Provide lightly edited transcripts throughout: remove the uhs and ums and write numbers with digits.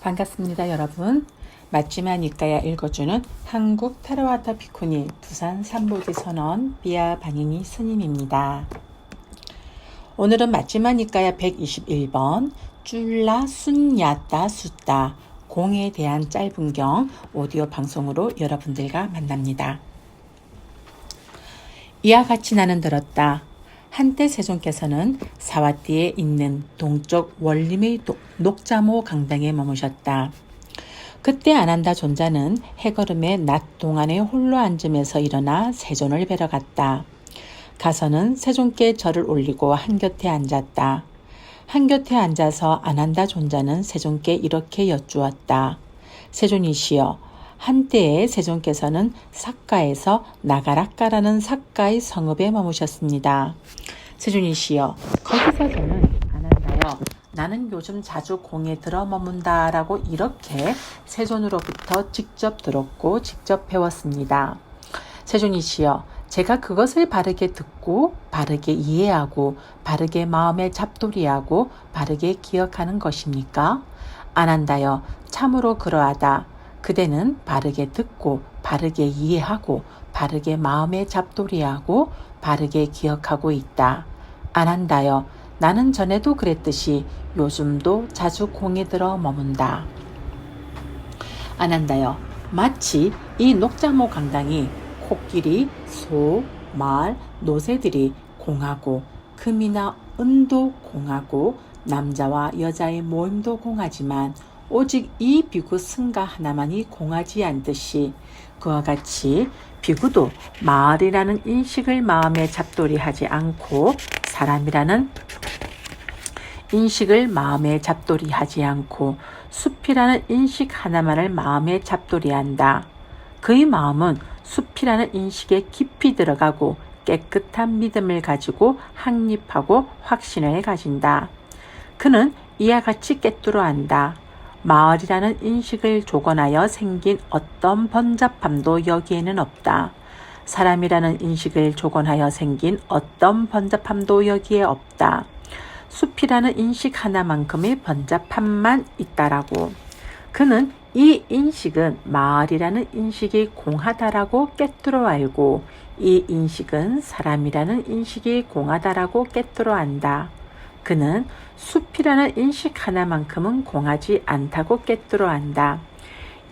반갑습니다, 여러분. 맞지마 니까야 읽어주는 한국 테라와타 비쿠니 부산 삼보지 선원 비아 바니니 스님입니다. 오늘은 맞지마 니까야 121번 쫄라 순야따 숫다 공에 대한 짧은 경 오디오 방송으로 여러분들과 만납니다. 이와 같이 나는 들었다. 한때 세존께서는 사와띠에 있는 동쪽 원림의 녹자모 강당에 머무셨다. 그때 아난다 존자는 해걸음에 낮 동안에 홀로 앉으면서 일어나 세존을 뵈러 갔다. 가서는 세존께 절을 올리고 한곁에 앉았다. 한곁에 앉아서 아난다 존자는 세존께 이렇게 여쭈었다. 세존이시여, 한때에 세존께서는 삭가에서 나가락가라는 삭가의 성읍에 머무셨습니다. 세존이시여, 거기서 저는 아난다여, 나는 요즘 자주 공에 들어 머문다 라고 이렇게 세존으로부터 직접 들었고 직접 배웠습니다. 세존이시여, 제가 그것을 바르게 듣고 바르게 이해하고 바르게 마음에 잡돌이하고 바르게 기억하는 것입니까? 아난다여, 참으로 그러하다. 그대는 바르게 듣고 바르게 이해하고 바르게 마음에 잡돌이하고 바르게 기억하고 있다. 아난다여, 나는 전에도 그랬듯이 요즘도 자주 공에 들어 머문다. 아난다여, 마치 이 녹자모 강당이 코끼리, 소, 말, 노새들이 공하고 금이나 은도 공하고 남자와 여자의 모임도 공하지만 오직 이 비구 승가 하나만이 공하지 않듯이 그와 같이 비구도 마을이라는 인식을 마음에 잡돌이하지 않고 사람이라는 인식을 마음에 잡돌이하지 않고 숲이라는 인식 하나만을 마음에 잡돌이한다. 그의 마음은 숲이라는 인식에 깊이 들어가고 깨끗한 믿음을 가지고 확립하고 확신을 가진다. 그는 이와 같이 꿰뚫어 안다. 마을이라는 인식을 조건하여 생긴 어떤 번잡함도 여기에는 없다. 사람이라는 인식을 조건하여 생긴 어떤 번잡함도 여기에 없다. 숲이라는 인식 하나만큼의 번잡함만 있다라고. 그는 이 인식은 마을이라는 인식이 공하다라고 꿰뚫어 알고 이 인식은 사람이라는 인식이 공하다라고 꿰뚫어 안다. 그는 숲이라는 인식 하나만큼은 공하지 않다고 꿰뚫어 안다.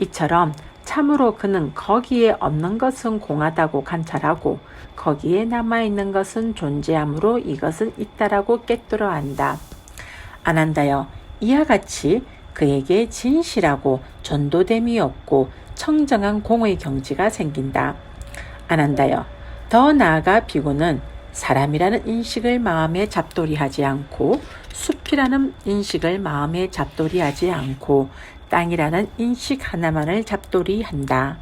이처럼 참으로 그는 거기에 없는 것은 공하다고 관찰하고 거기에 남아있는 것은 존재함으로 이것은 있다라고 꿰뚫어 안다. 아난다여, 이와 같이 그에게 진실하고 전도됨이 없고 청정한 공의 경지가 생긴다. 아난다여, 더 나아가 비구는 사람이라는 인식을 마음에 잡돌이하지 않고 숲이라는 인식을 마음에 잡돌이하지 않고 땅이라는 인식 하나만을 잡돌이한다.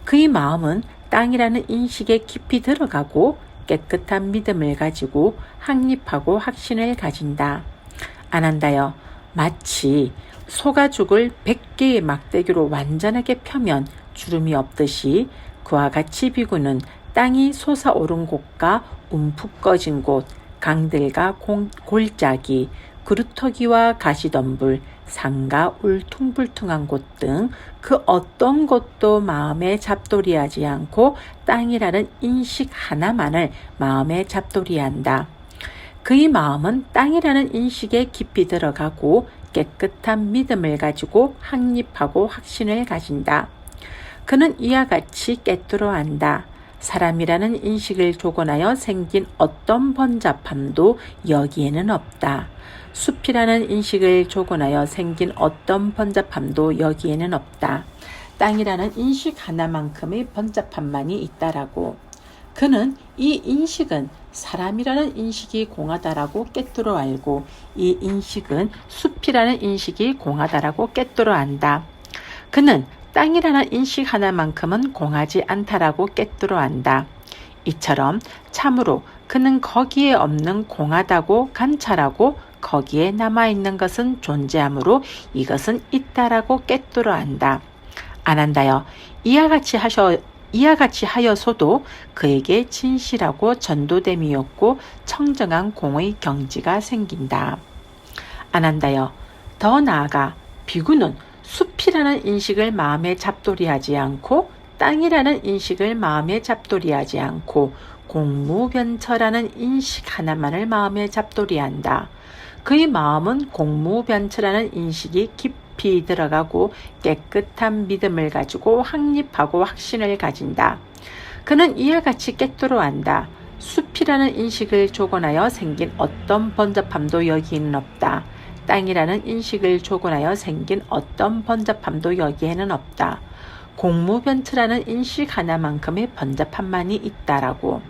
그의 마음은 땅이라는 인식에 깊이 들어가고 깨끗한 믿음을 가지고 확립하고 확신을 가진다. 아난다여, 마치 소가 죽을 100개의 막대기로 완전하게 펴면 주름이 없듯이 그와 같이 비구는 땅이 솟아오른 곳과 움푹 꺼진 곳, 강들과 골짜기, 그루터기와 가시덤불, 산과 울퉁불퉁한 곳 등 그 어떤 곳도 마음에 잡돌이하지 않고 땅이라는 인식 하나만을 마음에 잡돌이한다. 그의 마음은 땅이라는 인식에 깊이 들어가고 깨끗한 믿음을 가지고 확립하고 확신을 가진다. 그는 이와 같이 꿰뚫어 안다. 사람이라는 인식을 조건하여 생긴 어떤 번잡함도 여기에는 없다. 숲이라는 인식을 조건하여 생긴 어떤 번잡함도 여기에는 없다. 땅이라는 인식 하나만큼의 번잡함만이 있다라고. 그는 이 인식은 사람이라는 인식이 공하다라고 꿰뚫어 알고 이 인식은 숲이라는 인식이 공하다라고 꿰뚫어 안다. 그는 땅이라는 인식 하나만큼은 공하지 않다라고 꿰뚫어 안다. 이처럼 참으로 그는 거기에 없는 공하다고 관찰하고 거기에 남아있는 것은 존재함으로 이것은 있다라고 꿰뚫어 안다. 아난다여, 이와 같이 하여서도 그에게 진실하고 전도됨이 없고 청정한 공의 경지가 생긴다. 아난다여, 더 나아가 비구는 숲이라는 인식을 마음에 잡돌이하지 않고 땅이라는 인식을 마음에 잡돌이하지 않고 공무변처라는 인식 하나만을 마음에 잡돌이한다. 그의 마음은 공무변처라는 인식이 깊이 들어가고 깨끗한 믿음을 가지고 확립하고 확신을 가진다. 그는 이와 같이 깨뜨려 안다. 숲이라는 인식을 조건하여 생긴 어떤 번잡함도 여기에는 없다. 땅이라는 인식을 조건하여 생긴 어떤 번잡함도 여기에는 없다. 공무변처라는 인식 하나만큼의 번잡함만이 있다라고.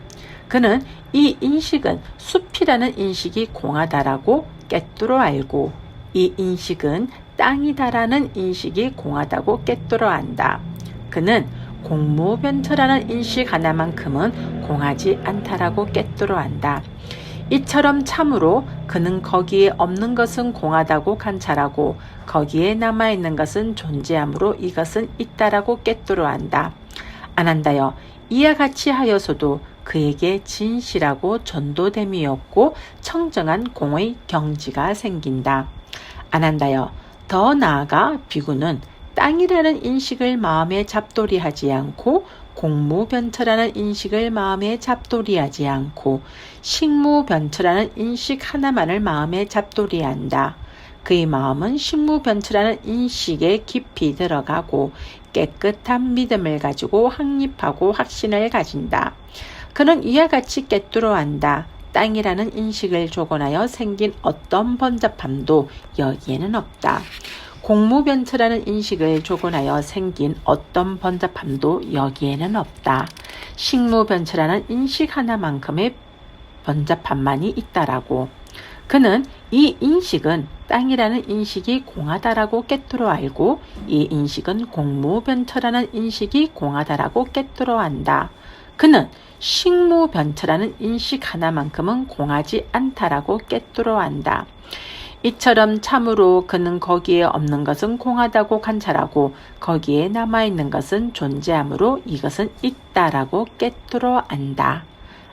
그는 이 인식은 숲이라는 인식이 공하다라고 깨뜨려 알고, 이 인식은 땅이다라는 인식이 공하다고 깨뜨려 안다. 그는 공무변처라는 인식 하나만큼은 공하지 않다라고 깨뜨려 안다. 이처럼 참으로 그는 거기에 없는 것은 공하다고 관찰하고 거기에 남아있는 것은 존재하므로 이것은 있다라고 깨뜨려 안다. 안 한다여 이와 같이 하여서도 그에게 진실하고 전도됨이 없고 청정한 공의 경지가 생긴다. 안 한다여 더 나아가 비구는 땅이라는 인식을 마음에 잡돌이하지 않고 공무변처라는 인식을 마음에 잡돌이하지 않고 식무변처라는 인식 하나만을 마음에 잡돌이한다. 그의 마음은 식무변처라는 인식에 깊이 들어가고 깨끗한 믿음을 가지고 확립하고 확신을 가진다. 그는 이와 같이 깨뜨려 안다. 땅이라는 인식을 조건하여 생긴 어떤 번잡함도 여기에는 없다. 공무변처라는 인식을 조건하여 생긴 어떤 번잡함도 여기에는 없다. 식무변처라는 인식 하나만큼의 번잡함만이 있다라고. 그는 이 인식은 땅이라는 인식이 공하다라고 깨뜨려 알고 이 인식은 공무변처라는 인식이 공하다라고 깨뜨려 안다. 그는 식무변처라는 인식 하나만큼은 공하지 않다라고 깨뜨려 안다. 이처럼 참으로 그는 거기에 없는 것은 공하다고 관찰하고 거기에 남아있는 것은 존재하므로 이것은 있다라고 깨뜨려 안다.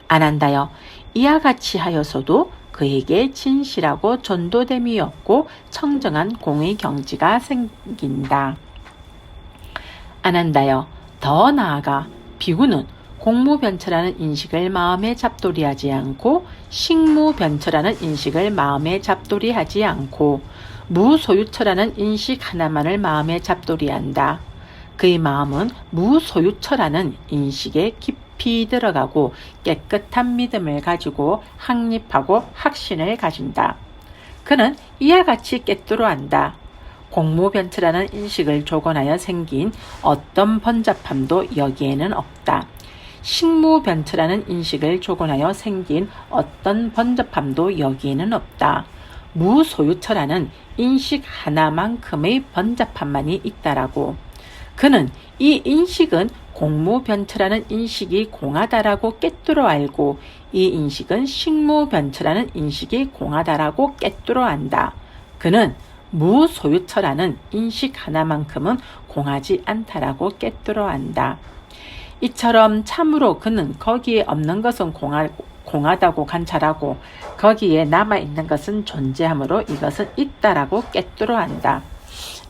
안 한다여 이와 같이 하여서도 그에게 진실하고 전도됨이 없고 청정한 공의 경지가 생긴다. 안 한다여 더 나아가 비구는 공무변처라는 인식을 마음에 잡돌이하지 않고 식무변처라는 인식을 마음에 잡돌이하지 않고 무소유처라는 인식 하나만을 마음에 잡돌이한다. 그의 마음은 무소유처라는 인식에 깊이 들어가고 깨끗한 믿음을 가지고 확립하고 확신을 가진다. 그는 이와 같이 깨뜨려 안다. 공무변처라는 인식을 조건하여 생긴 어떤 번잡함도 여기에는 없다. 식무변처라는 인식을 조건하여 생긴 어떤 번잡함도 여기에는 없다. 무소유처라는 인식 하나만큼의 번잡함만이 있다라고. 그는 이 인식은 공무변처라는 인식이 공하다라고 깨뜨려 알고 이 인식은 식무변처라는 인식이 공하다라고 깨뜨려 안다. 그는 무소유처라는 인식 하나만큼은 공하지 않다라고 깨뜨려 안다. 이처럼 참으로 그는 거기에 없는 것은 공하다고 관찰하고 거기에 남아있는 것은 존재하므로 이것은 있다라고 깨뜨려 안다.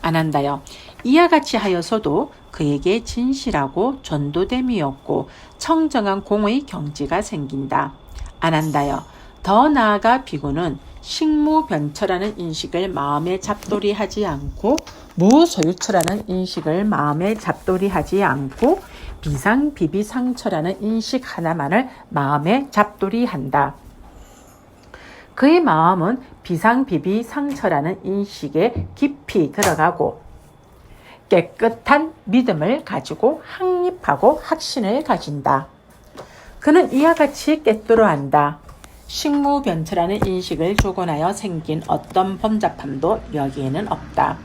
안 한다여 이와 같이 하여서도 그에게 진실하고 전도됨이 없고 청정한 공의 경지가 생긴다. 안 한다여 더 나아가 비구는 식무변처라는 인식을 마음에 잡돌이하지 않고 무소유처라는 인식을 마음에 잡돌이하지 않고 비상비비상처라는 인식 하나만을 마음에 잡돌이한다. 그의 마음은 비상비비상처라는 인식에 깊이 들어가고 깨끗한 믿음을 가지고 확립하고 확신을 가진다. 그는 이와 같이 깨뜨려 안다. 식무변처라는 인식을 조건하여 생긴 어떤 번잡함도 여기에는 없다.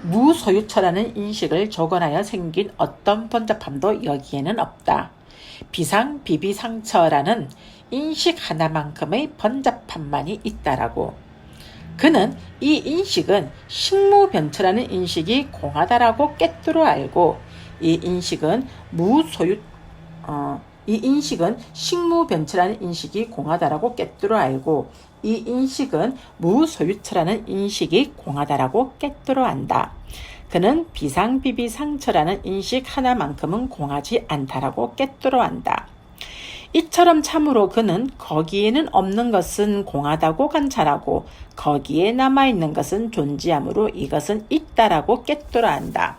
무소유처라는 인식을 조건하여 생긴 어떤 번잡함도 여기에는 없다. 비상비비상처라는 인식 하나만큼의 번잡함만이 있다라고. 그는 이 인식은 식무변처라는 인식이 공하다라고 깨뜨려 알고 이 인식은 식무변처라는 인식이 공하다라고 깨뜨려 알고 이 인식은 무소유처라는 인식이 공하다라고 깨뜨려 안다. 그는 비상비비상처라는 인식 하나만큼은 공하지 않다라고 꿰뚫어 안다. 이처럼 참으로 그는 거기에는 없는 것은 공하다고 관찰하고 거기에 남아있는 것은 존재하므로 이것은 있다라고 꿰뚫어 안다.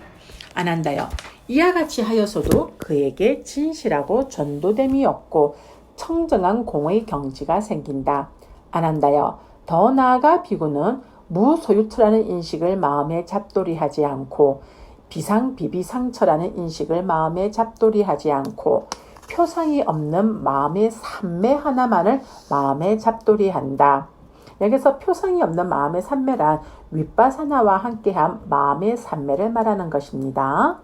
안 한다요. 이와 같이 하여서도 그에게 진실하고 전도됨이 없고 청정한 공의 경지가 생긴다. 안 한다요. 더 나아가 비구는 무소유처라는 인식을 마음에 잡돌이하지 않고 비상비비상처라는 인식을 마음에 잡돌이하지 않고 표상이 없는 마음의 산매 하나만을 마음에 잡돌이한다. 여기서 표상이 없는 마음의 산매란 윗바사나와 함께한 마음의 산매를 말하는 것입니다.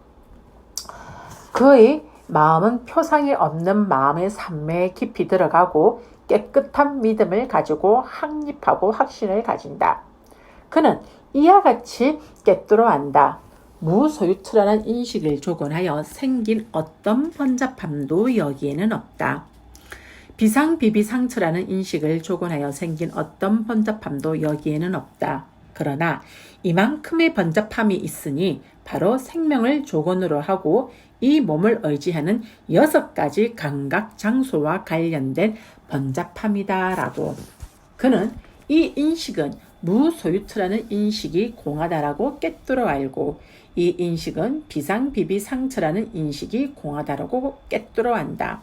그의 마음은 표상이 없는 마음의 산매에 깊이 들어가고 깨끗한 믿음을 가지고 확립하고 확신을 가진다. 그는 이와 같이 꿰뚫어 안다. 무소유처라는 인식을 조건하여 생긴 어떤 번잡함도 여기에는 없다. 비상비비상처라는 인식을 조건하여 생긴 어떤 번잡함도 여기에는 없다. 그러나 이만큼의 번잡함이 있으니 바로 생명을 조건으로 하고 이 몸을 의지하는 6가지 감각 장소와 관련된 번잡함이다라고. 그는 이 인식은 무소유처라는 인식이 공하다라고 꿰뚫어 알고 이 인식은 비상비비상처라는 인식이 공하다라고 꿰뚫어 안다.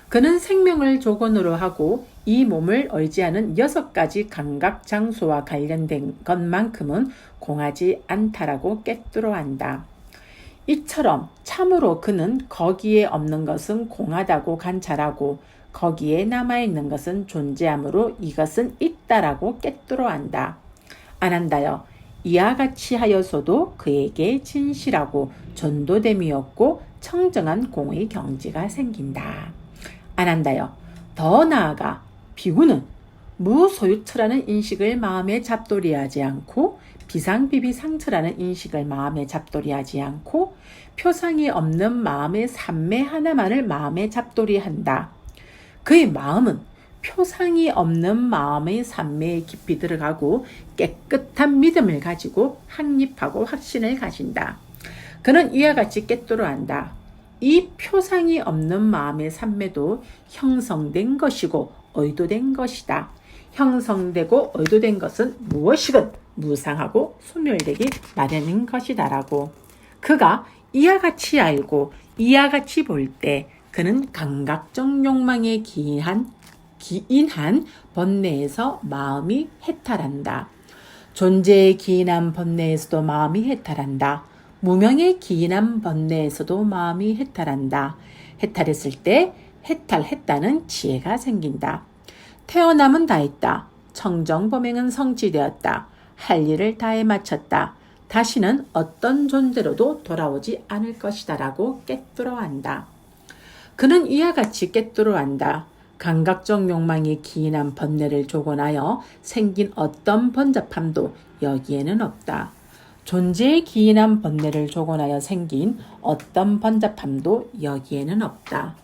그는 생명을 조건으로 하고 이 몸을 의지하는 6가지 감각 장소와 관련된 것만큼은 공하지 않다라고 꿰뚫어 안다. 이처럼 참으로 그는 거기에 없는 것은 공하다고 관찰하고 거기에 남아있는 것은 존재하므로 이것은 있다라고 꿰뚫어 안다. 안 한다요. 이와 같이 하여서도 그에게 진실하고 전도됨이 없고 청정한 공의 경지가 생긴다. 안 한다요. 더 나아가 비구는 무소유처라는 인식을 마음에 잡돌이하지 않고 비상비비상처라는 인식을 마음에 잡돌이하지 않고 표상이 없는 마음의 산매 하나만을 마음에 잡돌이한다. 그의 마음은 표상이 없는 마음의 산매에 깊이 들어가고 깨끗한 믿음을 가지고 확립하고 확신을 가진다. 그는 이와 같이 꿰뚫어 안다. 이 표상이 없는 마음의 산매도 형성된 것이고 의도된 것이다. 형성되고 의도된 것은 무엇이건 무상하고 소멸되기 마련인 것이다라고. 그가 이와 같이 알고 이와 같이 볼 때 그는 감각적 욕망에 기인한 번뇌에서 마음이 해탈한다. 존재에 기인한 번뇌에서도 마음이 해탈한다. 무명에 기인한 번뇌에서도 마음이 해탈한다. 해탈했을 때 해탈했다는 지혜가 생긴다. 태어남은 다했다. 청정범행은 성취되었다. 할 일을 다해 마쳤다. 다시는 어떤 존재로도 돌아오지 않을 것이다 라고 꿰뚫어 안다. 그는 이와 같이 꿰뚫어 안다. 감각적 욕망에 기인한 번뇌를 조건하여 생긴 어떤 번잡함도 여기에는 없다. 존재에 기인한 번뇌를 조건하여 생긴 어떤 번잡함도 여기에는 없다.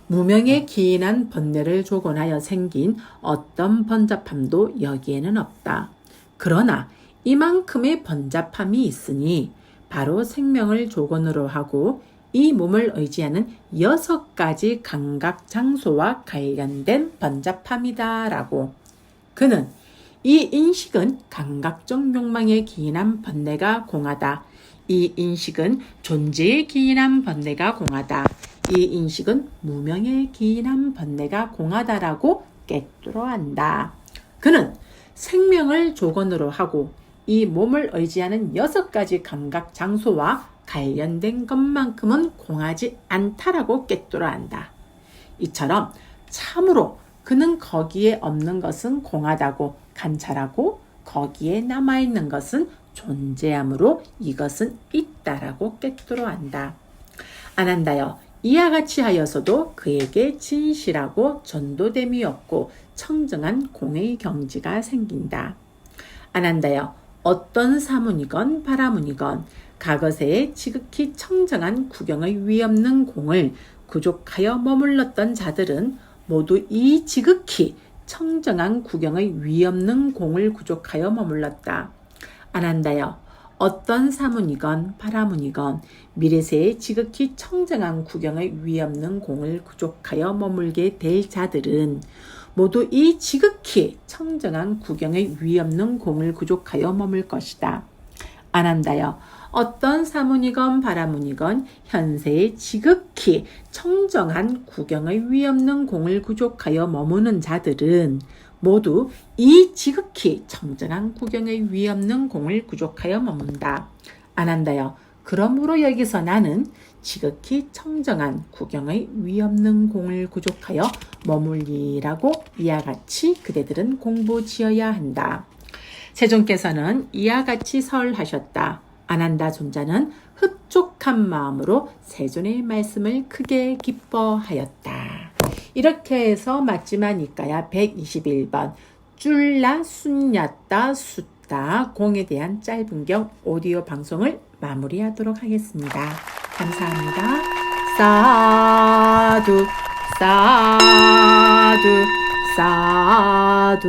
무명에 기인한 번뇌를 조건하여 생긴 어떤 번잡함도 여기에는 없다. 그러나 이만큼의 번잡함이 있으니 바로 생명을 조건으로 하고 이 몸을 의지하는 6가지 감각 장소와 관련된 번잡함이다 라고. 그는 이 인식은 감각적 욕망에 기인한 번뇌가 공하다. 이 인식은 존재에 기인한 번뇌가 공하다. 이 인식은 무명에 기인한 번뇌가 공하다라고 꿰뚫어 안다. 그는 생명을 조건으로 하고 이 몸을 의지하는 6가지 감각 장소와 관련된 것만큼은 공하지 않다라고 꿰뚫어 안다. 이처럼 참으로 그는 거기에 없는 것은 공하다고 관찰하고 거기에 남아있는 것은 존재하므로 이것은 있다라고 꿰뚫어 안다. 안 한다요. 이와 같이 하여서도 그에게 진실하고 전도됨이 없고 청정한 공의 경지가 생긴다. 안 한다요. 어떤 사문이건 바라문이건 가거세에 지극히 청정한 구경의 위없는 공을 구족하여 머물렀던 자들은 모두 이 지극히 청정한 구경의 위없는 공을 구족하여 머물렀다. 안 한다요. 어떤 사문이건 바라문이건 미래세에 지극히 청정한 구경의 위없는 공을 구족하여 머물게 될 자들은 모두 이 지극히 청정한 구경의 위없는 공을 구족하여 머물 것이다. 안한다여 어떤 사문이건 바라문이건 현세의 지극히 청정한 구경의 위없는 공을 구족하여 머무는 자들은 모두 이 지극히 청정한 구경의 위없는 공을 구족하여 머문다. 안한다여 그러므로 여기서 나는 지극히 청정한 구경의 위없는 공을 구족하여 머물리라고 이와 같이 그대들은 공부지어야 한다. 세존께서는 이와 같이 설하셨다. 안한다 존자는 흡족한 마음으로 세존의 말씀을 크게 기뻐하였다. 이렇게 해서 맞지마니까야 121번 쫄라 순야따 숫다 공에 대한 짧은 경 오디오 방송을 마무리하도록 하겠습니다. 감사합니다. 사두 사두 사두